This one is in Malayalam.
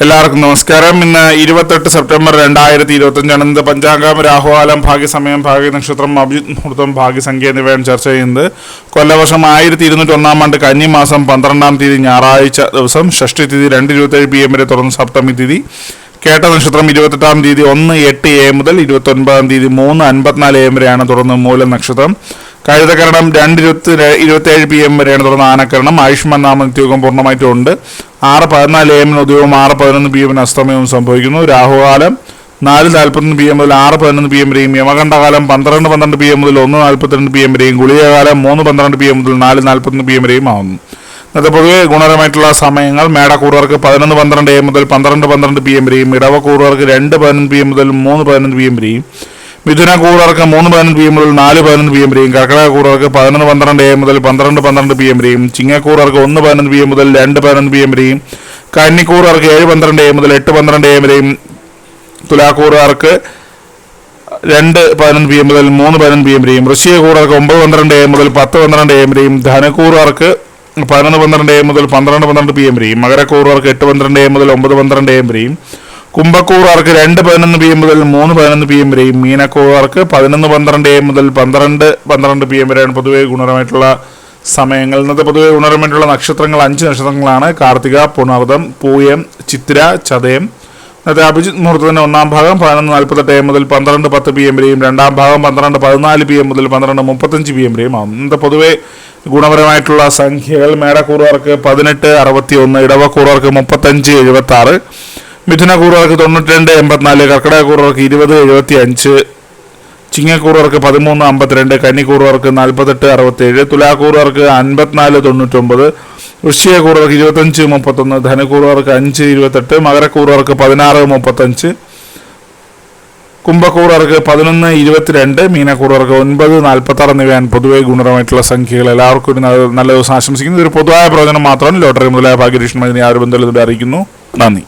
എല്ലാവർക്കും നമസ്കാരം. ഇന്ന് 28 സെപ്റ്റംബർ 2025 ഇന്ന് പഞ്ചാംഗം, രാഹുകാലം, ഭാഗ്യസമയം, ഭാഗ്യനക്ഷത്രം, അഭിജിത് മുഹൂർത്തം, ഭാഗ്യസംഖ്യ എന്നിവയാണ് ചർച്ച ചെയ്യുന്നത്. കൊല്ലവർഷം 1201 ആണ്ട് കന്നിമാസം 12-ാം തീയതി ഞായറാഴ്ച ദിവസം, ഷഷ്ടി തിഥി 2:27 PM വരെ തുടർന്ന് സപ്തമി തിഥി. കേട്ട നക്ഷത്രം 28-ാം തീയതി 1:08 AM മുതൽ 29-ാം തീയതി 3:54 AM വരെയാണ് തുടർന്ന് മൂലം നക്ഷത്രം. കഴുതകരണം 2:27 PM വരെയാണ് തുടർന്ന് ആനക്കരണം. ആയുഷ്മാൻ നാമ നിത്യയോഗം പൂർണ്ണമായിട്ടുണ്ട്. 6:14 AM ഉദ്യോഗം, 6:11 PM അസ്തമയവും സംഭവിക്കുന്നു. രാഹുകാലം 4:41 PM മുതൽ 6:11 PM വരെയും, യമകണ്ഠകാലം 12:12 PM മുതൽ 1:42 PM വരെയും, ഗുളികകാലം 3:12 PM മുതൽ 4:41 PM വരെയും ആവുന്നു. ഇന്നത്തെ പൊതുവെ ഗുണകരമായിട്ടുള്ള സമയങ്ങൾ: മേടക്കൂറുകാർക്ക് 11:12 AM മുതൽ 12:12 PM വരെയും, ഇടവക്കൂറുകാർക്ക് 2:11 PM മുതൽ 3:11 PM വരെയും, മിഥുനക്കൂറുകാർക്ക് 3:11 PM മുതൽ 4:11 PM വരെയും, കർക്കിടകക്കൂറുകാർക്ക് 11:12 AM മുതൽ 12:12 PM വരെയും, ചിങ്ങക്കൂറുകാർക്ക് 1:11 PM മുതൽ 2:11 PM വരെയും, കന്നിക്കൂറുകാർക്ക് 7:12 AM മുതൽ 8:12 AM വരെയും, തുലാക്കൂറുകാർക്ക് 2:11 PM മുതൽ 3:11 PM വരെയും, വൃശ്ചികക്കൂറുകാർക്ക് 9:12 AM മുതൽ 10:12 AM വരെയും, ധനക്കൂറുകാർക്ക് 11:12 AM മുതൽ 12:12 PM വരെയും, മകരക്കൂറുകാർക്ക് 8:12 AM മുതൽ 9:12 AM വരെയും, കുംഭക്കൂറുകാർക്ക് 2:11 PM മുതൽ 3:11 PM വരെയും, മീനക്കൂറുകാർക്ക് 11:12 AM മുതൽ 12:12 PM വരെയാണ് പൊതുവെ ഗുണകരമായിട്ടുള്ള സമയങ്ങൾ. ഇന്നത്തെ പൊതുവെ ഗുണകരമായിട്ടുള്ള നക്ഷത്രങ്ങൾ 5 നക്ഷത്രങ്ങളാണ്: കാർത്തിക, പുണർദം, പൂയം, ചിത്തിര, ചതയം. ഇന്നത്തെ അഭിജിത് മുഹൂർത്തത്തിന്റെ 1-ാം ഭാഗം 11:48 AM മുതൽ 12:10 PM വരെയും, 2-ാം ഭാഗം 12:14 PM മുതൽ 12:35 PM വരെയും ആകും. ഇന്നത്തെ പൊതുവെ ഗുണപരമായിട്ടുള്ള സംഖ്യകൾ: മേടക്കൂറുകാർക്ക് 1861, ഇടവക്കൂറുകാർക്ക് 3576, മിഥുനക്കൂറുകാർക്ക് 9284, കർക്കിടകക്കൂറുകാർക്ക് 2075, ചിങ്ങക്കൂറുകാർക്ക് 1352, കന്നിക്കൂറുകാർക്ക് 4867, തുലാക്കൂറുകാർക്ക് 5499, വൃശ്ചികക്കൂറുകാർക്ക് 2531, ധനക്കൂറുകാർക്ക് 528, മകരക്കൂറുകാർക്ക് 1635, കുംഭക്കൂറുകാർക്ക് 1122, മീനക്കൂറുകാർക്ക് 946 എന്നിവയാണ് പൊതുവെ ഗുണപരമായിട്ടുള്ള സംഖ്യകൾ. എല്ലാവർക്കും ഒരു നല്ല ദിവസം ആശംസിക്കുന്നു. ഇതൊരു പൊതുവായ പ്രവചനം മാത്രമാണ്. ലോട്ടറി മുതലായ ഭാഗ്യരീക്ഷണമായി യാതൊരു ബന്ധവും അറിയിക്കുന്നു. നന്ദി.